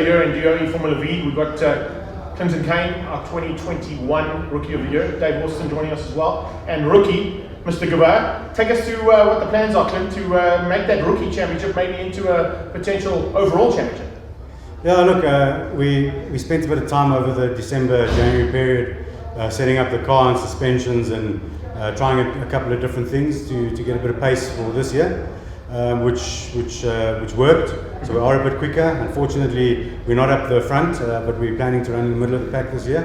here in DOE Formula V. We've got Clinton Kane, our 2021 Rookie of the Year. Dave Wilson joining us as well. And rookie, Mr. Gabay. Take us to what the plans are, Clint, to make that rookie championship maybe into a potential overall championship. Yeah, look, we spent a bit of time over the December-January period setting up the car and suspensions and trying a couple of different things to get a bit of pace for this year, which worked. So we are a bit quicker. Unfortunately, we're not up the front, but we're planning to run in the middle of the pack this year,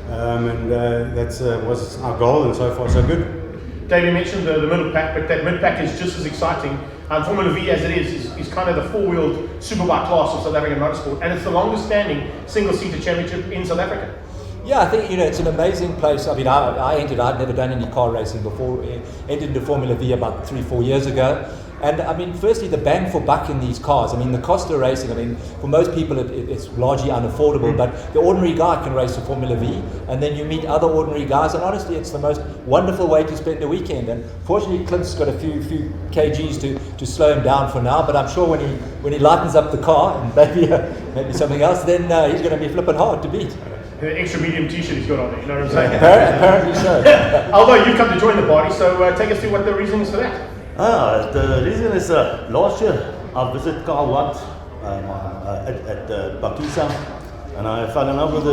and that was our goal, and so far so good. Dave, you mentioned the middle pack, but that mid pack is just as exciting. Formula V, as it is kind of the four-wheeled superbike class of South African motorsport, and it's the longest-standing single-seater championship in South Africa. Yeah, I think it's an amazing place. I mean, I'd never done any car racing before. Entered into Formula V about 3-4 years ago. And I mean, firstly, the bang for buck in these cars. I mean, the cost of racing, I mean, for most people it's largely unaffordable, but the ordinary guy can race a Formula V, and then you meet other ordinary guys, and honestly, it's the most wonderful way to spend a weekend. And fortunately, Clint's got a few kgs to slow him down for now, but I'm sure when he lightens up the car, and maybe something else, then he's going to be flipping hard to beat. The extra medium t-shirt he's got on there, you know what I'm saying? Apparently so. Although you've come to join the party, so take us through what the reason is for that. The reason is last year I visited Carl Watt at Bakisa, and I fell in love with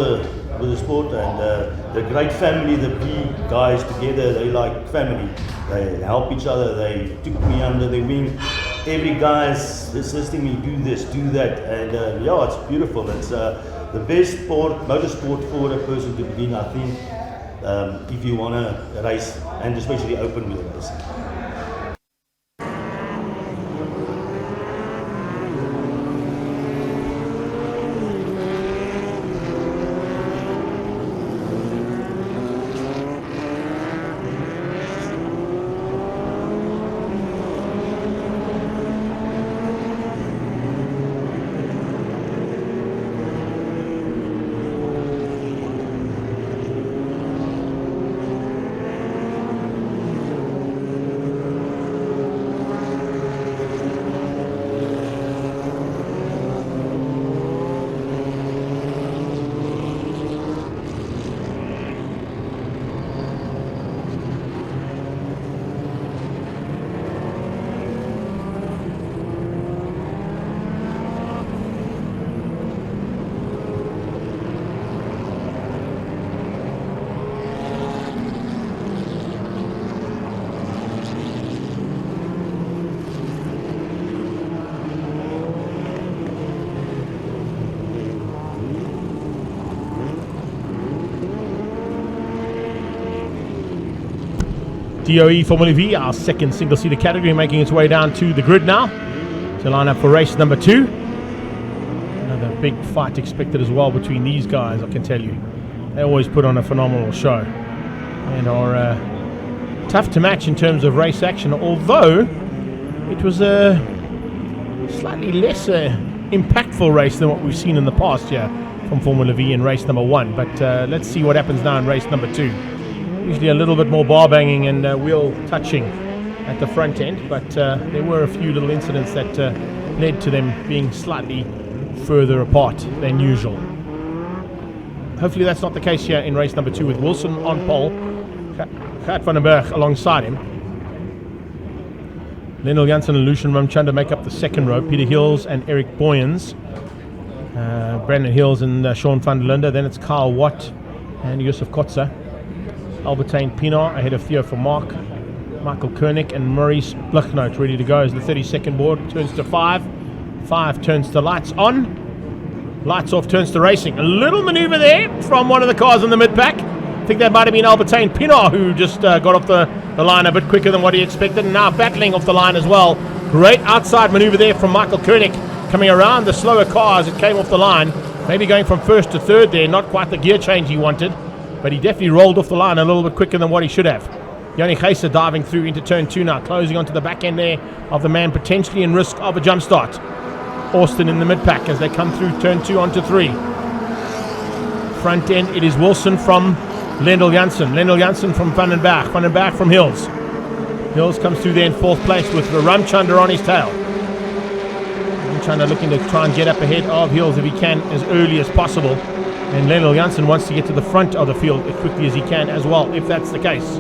the sport, and the great family, the B guys together, they like family. They help each other. They took me under their wing. Every guy's assisting me, do this, do that, and yeah, it's beautiful. It's the best motorsport for a person to begin, I think, if you want to race, and especially open wheel racing. DOE Formula V, our second single-seater category, making its way down to the grid now to line up for race number 2. Another big fight expected as well between these guys, I can tell you. They always put on a phenomenal show and are tough to match in terms of race action, although it was a slightly less impactful race than what we've seen in the past here from Formula V in race number 1. But let's see what happens now in race number 2. Usually a little bit more bar banging and wheel touching at the front end, but there were a few little incidents that led to them being slightly further apart than usual. Hopefully that's not the case here in race number 2 with Wilson on pole, Gert van den Berg alongside him. Lendl Janssen and Lucian Ramchanda make up the second row. Peter Hills and Eric Boyens, Brandon Hills and Sean van der Linde. Then it's Carl Watt and Yusuf Kotza. Albertine Pienaar ahead of Theo Vermaak, Michael Koenig and Maurice Blignout ready to go as the 32nd board turns to 5. 5 turns to lights on. Lights off turns to racing. A little maneuver there from one of the cars in the mid-pack. I think that might have been Albertine Pienaar who just got off the line a bit quicker than what he expected, and now battling off the line as well. Great outside maneuver there from Michael Koenig, coming around the slower car as it came off the line. Maybe going from first to third there, not quite the gear change he wanted, but he definitely rolled off the line a little bit quicker than what he should have. Joni Geyser diving through into turn 2 now, closing onto the back end there of the man potentially in risk of a jump start. Austin in the mid-pack as they come through turn 2 onto 3. Front end, it is Wilson from Lendl Janssen from Van den Berg from Hills. Hills comes through there in 4th place with Ramchanda on his tail. Ramchanda looking to try and get up ahead of Hills if he can as early as possible. And Lionel Janssen wants to get to the front of the field as quickly as he can as well, if that's the case.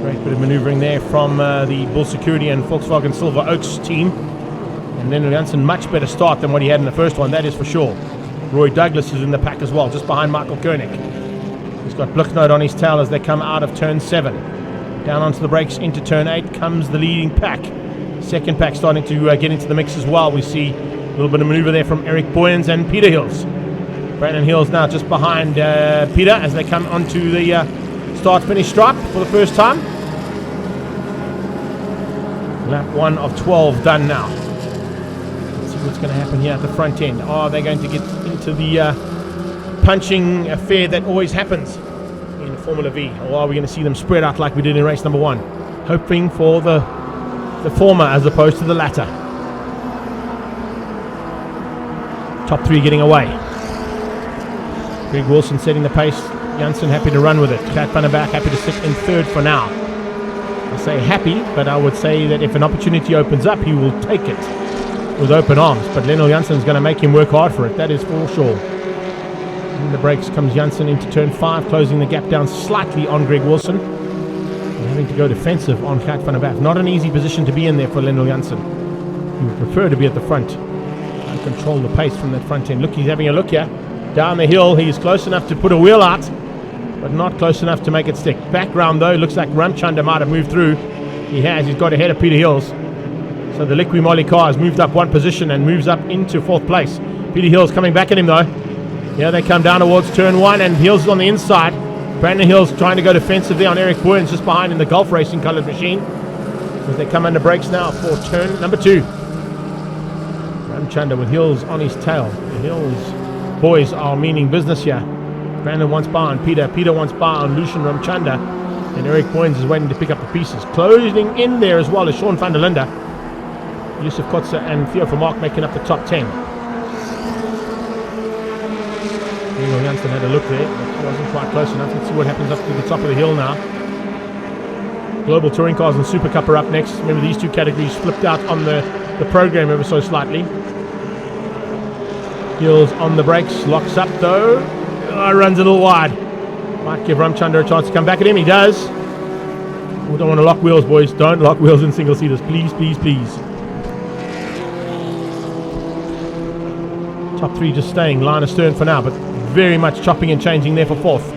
Great bit of maneuvering there from the Bull Security and Volkswagen Silver Oaks team. And Lionel Janssen, much better start than what he had in the first one, that is for sure. Roy Douglas is in the pack as well, just behind Michael Koenig. He's got Blicknote on his tail as they come out of turn 7. Down onto the brakes into turn 8 comes the leading pack. Second pack starting to get into the mix as well. We see a little bit of maneuver there from Eric Boyens and Peter Hills. Brandon Hills now just behind Peter as they come onto the start-finish stripe for the first time. Lap 1 of 12 done now. Let's see what's going to happen here at the front end. Are they going to get into the punching affair that always happens in Formula V? Or are we going to see them spread out like we did in race number 1? Hoping for the former as opposed to the latter. Top 3 getting away. Greg Wilson setting the pace. Janssen happy to run with it. Gert van der Berg happy to sit in third for now. I say happy, but I would say that if an opportunity opens up, he will take it with open arms. But Lionel Janssen is going to make him work hard for it. That is for sure. In the brakes comes Janssen into turn 5, closing the gap down slightly on Greg Wilson. And having to go defensive on Gert van der Berg. Not an easy position to be in there for Lionel Janssen. He would prefer to be at the front and control the pace from that front end. Look, he's having a look here. Down the hill, he's close enough to put a wheel out, but not close enough to make it stick. Background though, looks like Ramchanda might have moved through. He has, he's got ahead of Peter Hills. So the Liqui Moly car has moved up one position and moves up into 4th place. Peter Hills coming back at him though. Here they come down towards turn 1 and Hills is on the inside. Brandon Hills trying to go defensive there on Eric Boyens just behind in the Gulf Racing coloured machine. As they come under brakes now for turn number 2. Ramchanda with Hills on his tail. The Hills boys are meaning business here. Brandon wants bar on Peter. Peter wants bar on Lucian Ramchanda. And Eric Boyens is waiting to pick up the pieces. Closing in there as well as Sean van der Linde. Yusuf Kotze and Theo Vermaak making up the top 10. Lionel Janssen had a look there. That wasn't quite close enough. Let's see what happens up to the top of the hill now. Global Touring Cars and Super Cup are up next. Remember, these two categories flipped out on the program ever so slightly. Hills on the brakes, locks up though. Runs a little wide. Might give Ramchanda a chance to come back at him. He does. We don't want to lock wheels, boys. Don't lock wheels in single seaters. Please, please, please. Top 3 just staying line astern for now, but very much chopping and changing there for 4th.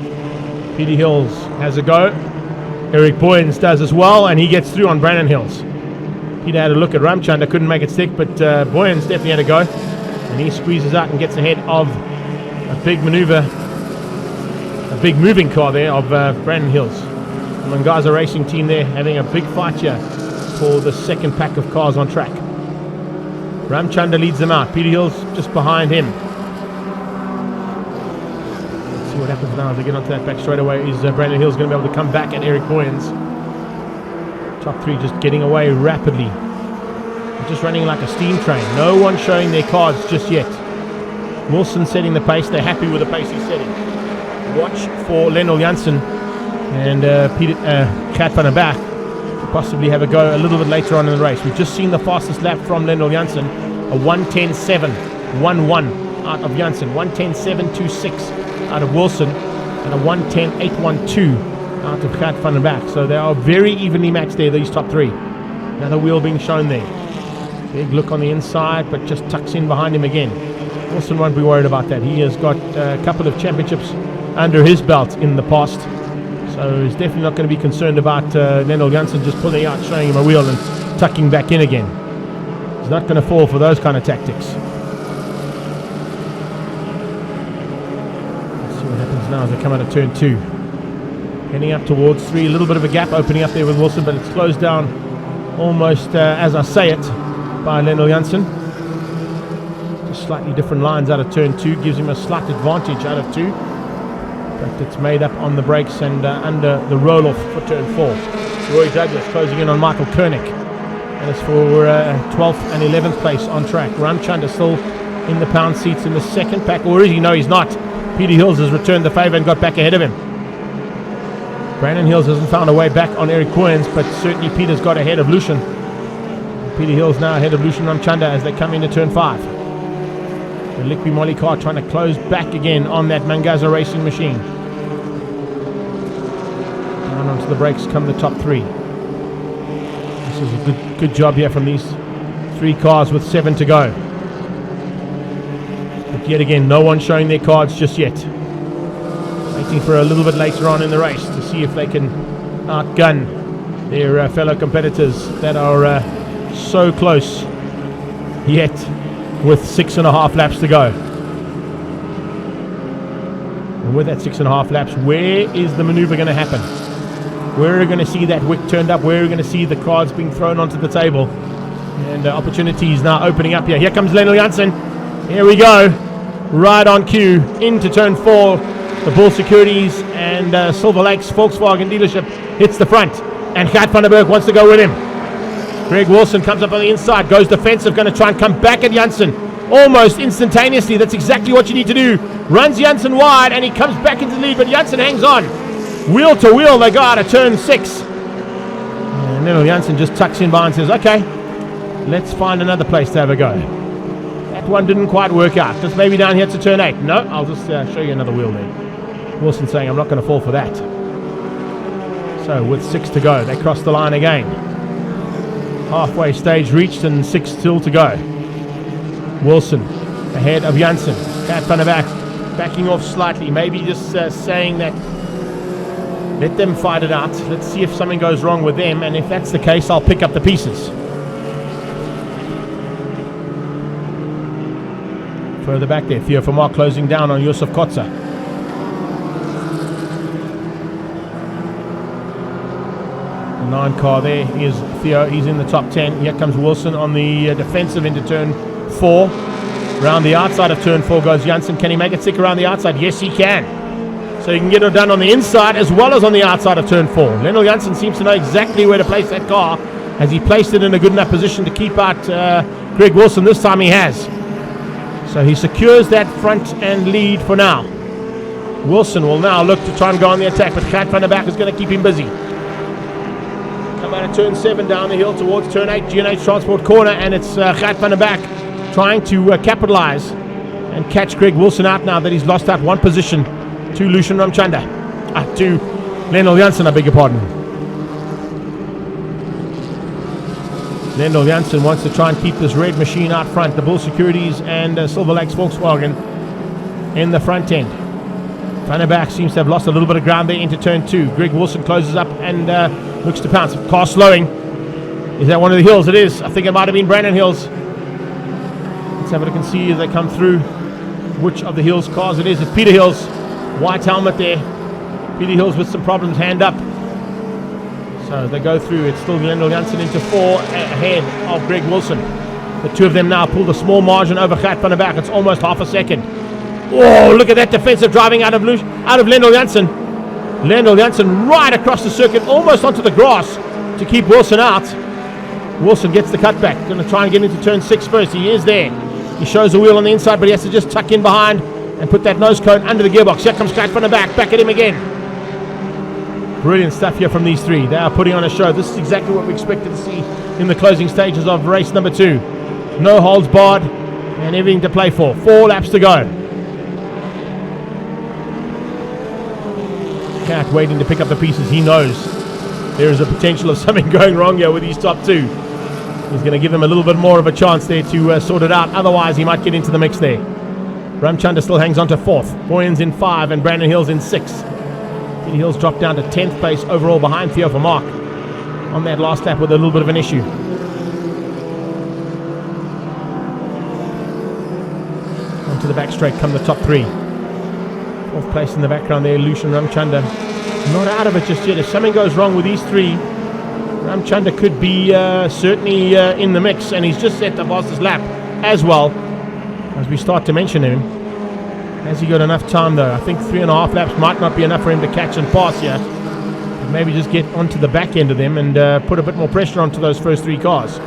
Peter Hills has a go. Eric Boyens does as well, and he gets through on Brandon Hills. Peter had a look at Ramchanda, couldn't make it stick, but Boyens definitely had a go. And he squeezes out and gets ahead of a big maneuver, a big moving car there of Brandon Hills. The Mangaza Racing team there having a big fight here for the second pack of cars on track. Ramchanda leads them out. Peter Hills just behind him. Let's see what happens now as they get onto that back straight away. Is Brandon Hills going to be able to come back at Eric Boyens? Top 3 just getting away rapidly. Just running like a steam train. No one showing their cards just yet. Wilson setting the pace. They're happy with the pace he's setting. Watch for Lionel Janssen and Gert van der Berg to possibly have a go a little bit later on in the race. We've just seen the fastest lap from Lionel Janssen, a 1:10.7.11 out of Janssen, 1:10.726 out of Wilson, and a 1:10.812 out of Gert van der Berg. So they are very evenly matched there, these top 3. Another wheel being shown there. Big look on the inside, but just tucks in behind him again. Wilson won't be worried about that. He has got a couple of championships under his belt in the past, so he's definitely not going to be concerned about Lionel Janssen just pulling out, showing him a wheel and tucking back in again. He's not going to fall for those kind of tactics. Let's see what happens now as they come out of turn 2. Heading up towards 3, a little bit of a gap opening up there with Wilson, but it's closed down almost as I say it by Lionel Janssen. Just slightly different lines out of turn 2, gives him a slight advantage out of 2, but it's made up on the brakes and under the roll-off for turn 4. Roy Douglas closing in on Michael Koenig, and it's for 12th and 11th place on track. Ramchanda still in the pound seats in the second pack, or is he? No, he's not. Peter Hills has returned the favour and got back ahead of him. Brandon Hills hasn't found a way back on Eric Boyens, but certainly Peter's got ahead of Lucian. Peter Hills now ahead of Lucian Ramchanda as they come into turn 5. The Liqui Moly car trying to close back again on that Mangaza Racing machine. Down onto the brakes come the top 3. This is a good job here from these 3 cars with 7 to go. But yet again, no one showing their cards just yet. Waiting for a little bit later on in the race to see if they can outgun their fellow competitors that are so close yet with 6.5 laps to go. And with that 6.5 laps, where is the maneuver going to happen? Where are we going to see that wick turned up? Where are we going to see the cards being thrown onto the table? And opportunities now opening up here. Here comes Lionel Janssen. Here we go. Right on cue into turn 4. The Bull Securities and Silver Lakes Volkswagen dealership hits the front. And Gert van der Berg wants to go with him. Greg Wilson comes up on the inside, goes defensive, going to try and come back at Janssen almost instantaneously. That's exactly what you need to do. Runs Janssen wide and he comes back into the lead, but Janssen hangs on. Wheel to wheel they go out of turn 6. And Lionel Janssen just tucks in behind and says, okay, let's find another place to have a go. That one didn't quite work out. Just maybe down here to turn 8. No, I'll just show you another wheel there. Wilson saying, I'm not going to fall for that. So with 6 to go, they cross the line again. Halfway stage reached and 6 still to go. Wilson ahead of Janssen. Gert van der Berg backing off slightly, maybe just saying that let them fight it out. Let's see if something goes wrong with them, and if that's the case, I'll pick up the pieces. Further back there, Theo Vermaak closing down on Yusuf Kotza. The 9 car there is Theo, he's in the top 10. Here comes Wilson on the defensive into turn 4. Around the outside of turn 4 goes Janssen. Can he make it stick around the outside? Yes, he can. So you can get it done on the inside as well as on the outside of turn 4. Lionel Janssen seems to know exactly where to place that car. Has he placed it in a good enough position to keep out Greg Wilson? This time he has. So he secures that front and lead for now. Wilson will now look to try and go on the attack, but Gert van der Berg is going to keep him busy. Come out of turn 7 down the hill towards turn 8, G&H Transport corner, and it's Gert van der Berg trying to capitalize and catch Greg Wilson out now that he's lost out 1 position to Lucian Ramchanda. To Lionel Janssen, I beg your pardon. Lionel Janssen wants to try and keep this red machine out front. The Bull Securities and Silver Lakes Volkswagen in the front end. Van der Berg seems to have lost a little bit of ground there into turn 2. Greg Wilson closes up and looks to pounce. Car slowing. Is that one of the Hills? It is. I think it might have been Brandon Hills. Let's have a look and see as they come through which of the Hills cars it is. It's Peter Hills. White helmet there. Peter Hills with some problems, hand up. So they go through. It's still Lionel Janssen into 4 ahead of Greg Wilson. The 2 of them now pull the small margin over Gert van der Berg. It's almost half a second. Oh, look at that defensive driving out of Lionel Janssen. Lionel Janssen right across the circuit, almost onto the grass to keep Wilson out. Wilson gets the cutback. Going to try and get into turn 6 first. He is there. He shows the wheel on the inside, but he has to just tuck in behind and put that nose cone under the gearbox. Here comes Gert van der Berg, back at him again. Brilliant stuff here from these 3. They are putting on a show. This is exactly what we expected to see in the closing stages of race number 2. No holds barred and everything to play for. 4 laps to go. Cat waiting to pick up the pieces. He knows there is a potential of something going wrong here with these top 2. He's going to give them a little bit more of a chance there to sort it out. Otherwise, he might get into the mix there. Ramchanda still hangs on to 4th. Boyens in 5 and Brandon Hills in 6. Peter Hills dropped down to 10th place overall behind Theo Vermaak on that last lap with a little bit of an issue. Onto the back straight come the top 3. 4th place in the background there, Lucian Ramchanda. Not out of it just yet. If something goes wrong with these 3, Ramchanda could be certainly in the mix, and he's just set the fastest lap as well. As we start to mention him, has he got enough time though? I think 3.5 laps might not be enough for him to catch and pass here. But maybe just get onto the back end of them and put a bit more pressure onto those first 3 cars.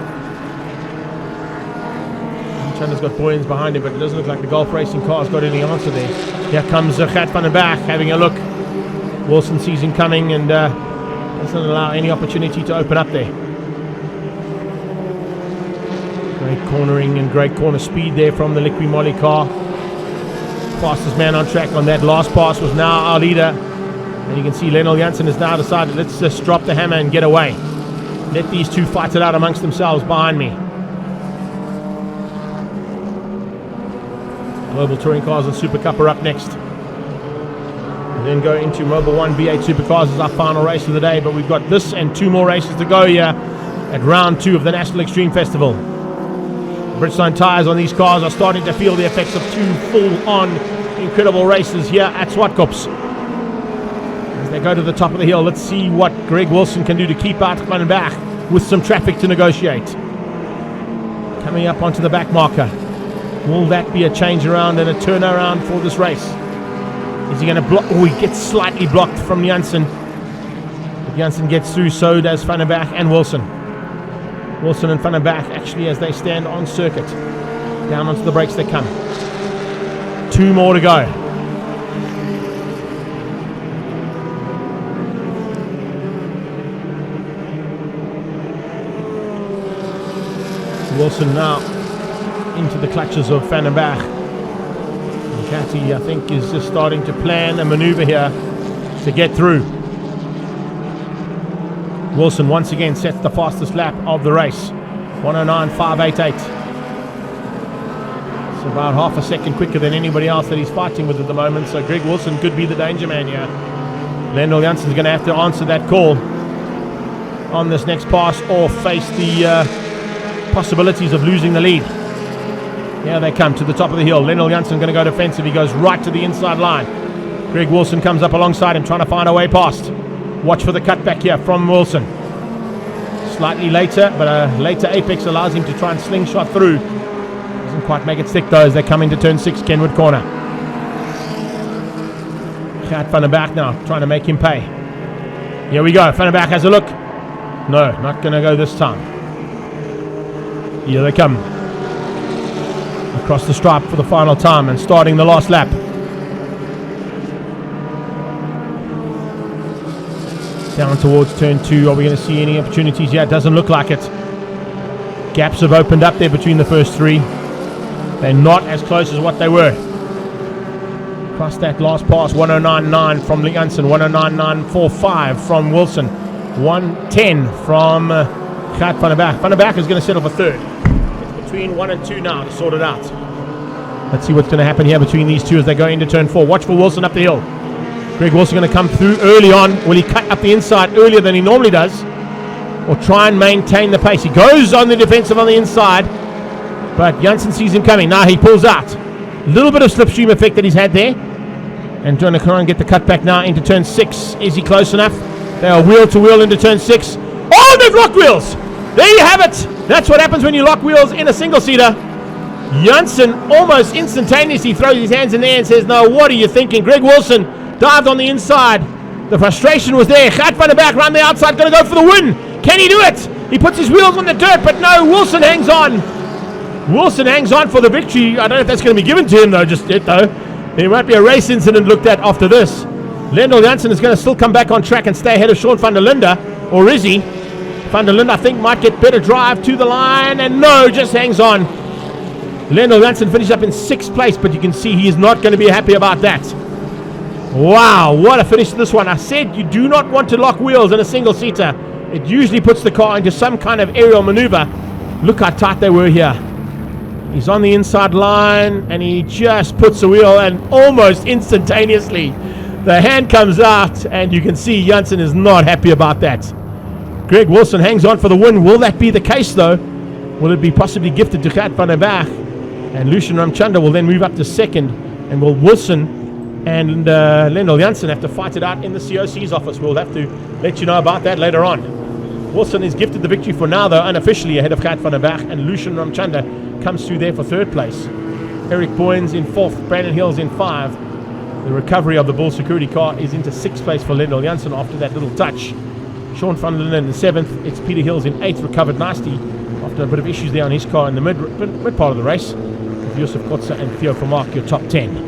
Ramchanda's got Boyens behind him, but it doesn't look like the Golf Racing car's got any answer there. Here comes Gert van der Berg having a look. Wilson sees him coming and doesn't allow any opportunity to open up there. Great cornering and great corner speed there from the Liqui Moly car. Fastest man on track on that last pass was now our leader. And you can see Lionel Janssen has now decided, let's just drop the hammer and get away. Let these two fight it out amongst themselves behind me. Global Touring Cars and Super Cup are up next. And then go into Mobil 1 V8 Supercars as our final race of the day. But we've got this and 2 more races to go here at round 2 of the National Extreme Festival. Bridgestone tyres on these cars are starting to feel the effects of 2 full-on incredible races here at Zwartkops. As they go to the top of the hill, let's see what Greg Wilson can do to keep out Van den Berg with some traffic to negotiate. Coming up onto the back marker. Will that be a change around and a turnaround for this race? Is he going to block? Oh, he gets slightly blocked from Janssen. If Janssen gets through, so does Van den Berg and Wilson. Wilson and Van den Berg actually as they stand on circuit. Down onto the brakes they come. 2 more to go. Wilson now into the clutches of Van den Berg. Catty, I think, is just starting to plan a maneuver here to get through. Wilson once again sets the fastest lap of the race. 109.588. It's about half a second quicker than anybody else that he's fighting with at the moment. So Greg Wilson could be the danger man here. Lionel Janssen's going to have to answer that call on this next pass or face the possibilities of losing the lead. Here they come to the top of the hill. Lionel Janssen going to go defensive. He goes right to the inside line. Greg Wilson comes up alongside him trying to find a way past. Watch for the cutback here from Wilson. Slightly later, but a later apex allows him to try and slingshot through. Doesn't quite make it stick though as they come into turn 6, Kenwood corner. Gert Van den Berg now trying to make him pay. Here we go. Van den Berg has a look. No, not going to go this time. Here they come. Across the stripe for the final time and starting the last lap. Down towards turn 2. Are we going to see any opportunities? Yeah, it doesn't look like it. Gaps have opened up there between the first 3. They're not as close as what they were. Across that last pass, 109.9 from Janssen, 109.945 from Wilson, 110 from Gert Van den Berg. Van den Berg is going to settle for 3rd. Between 1 and 2 now to sort it out. Let's see what's going to happen here between these two as they go into turn 4. Watch for Wilson up the hill. Greg Wilson going to come through early on. Will he cut up the inside earlier than he normally does? Or try and maintain the pace? He goes on the defensive on the inside, but Janssen sees him coming. Now he pulls out. A little bit of slipstream effect that he's had there. And trying to try and get the cut back now into turn 6. Is he close enough? They are wheel to wheel into turn 6. Oh, they've locked wheels! There you have it. That's what happens when you lock wheels in a single-seater. Janssen almost instantaneously throws his hands in the air and says, no, what are you thinking? Greg Wilson dived on the inside. The frustration was there. Gert Van den Berg around the outside, going to go for the win. Can he do it? He puts his wheels on the dirt, but no, Wilson hangs on. Wilson hangs on for the victory. I don't know if that's going to be given to him, though, just yet, though. There might be a race incident looked at after this. Lionel Janssen is going to still come back on track and stay ahead of Sean van der Linde, or is he? Van der Linde, I think, might get better drive to the line, and no, just hangs on. Lionel Janssen finished up in 6th place, but you can see he is not going to be happy about that. Wow, what a finish to this one. I said you do not want to lock wheels in a single-seater. It usually puts the car into some kind of aerial maneuver. Look how tight they were here. He's on the inside line, and he just puts the wheel, and almost instantaneously, the hand comes out, and you can see Janssen is not happy about that. Greg Wilson hangs on for the win. Will that be the case, though? Will it be possibly gifted to Gert Van den Berg? And Lucian Ramchundra will then move up to 2nd. And will Wilson and Lionel Janssen have to fight it out in the COC's office? We'll have to let you know about that later on. Wilson is gifted the victory for now, though, unofficially ahead of Gert Van den Berg. And Lucian Ramchundra comes through there for 3rd place. Eric Boyens in 4th. Brandon Hills in 5. The recovery of the Bull security car is into 6th place for Lionel Janssen after that little touch. Sean van der Linde in 7th. It's Peter Hills in 8th, recovered nicely after a bit of issues there on his car in the mid part of the race. Yusuf Kotza and Theo Vermaak, your top 10.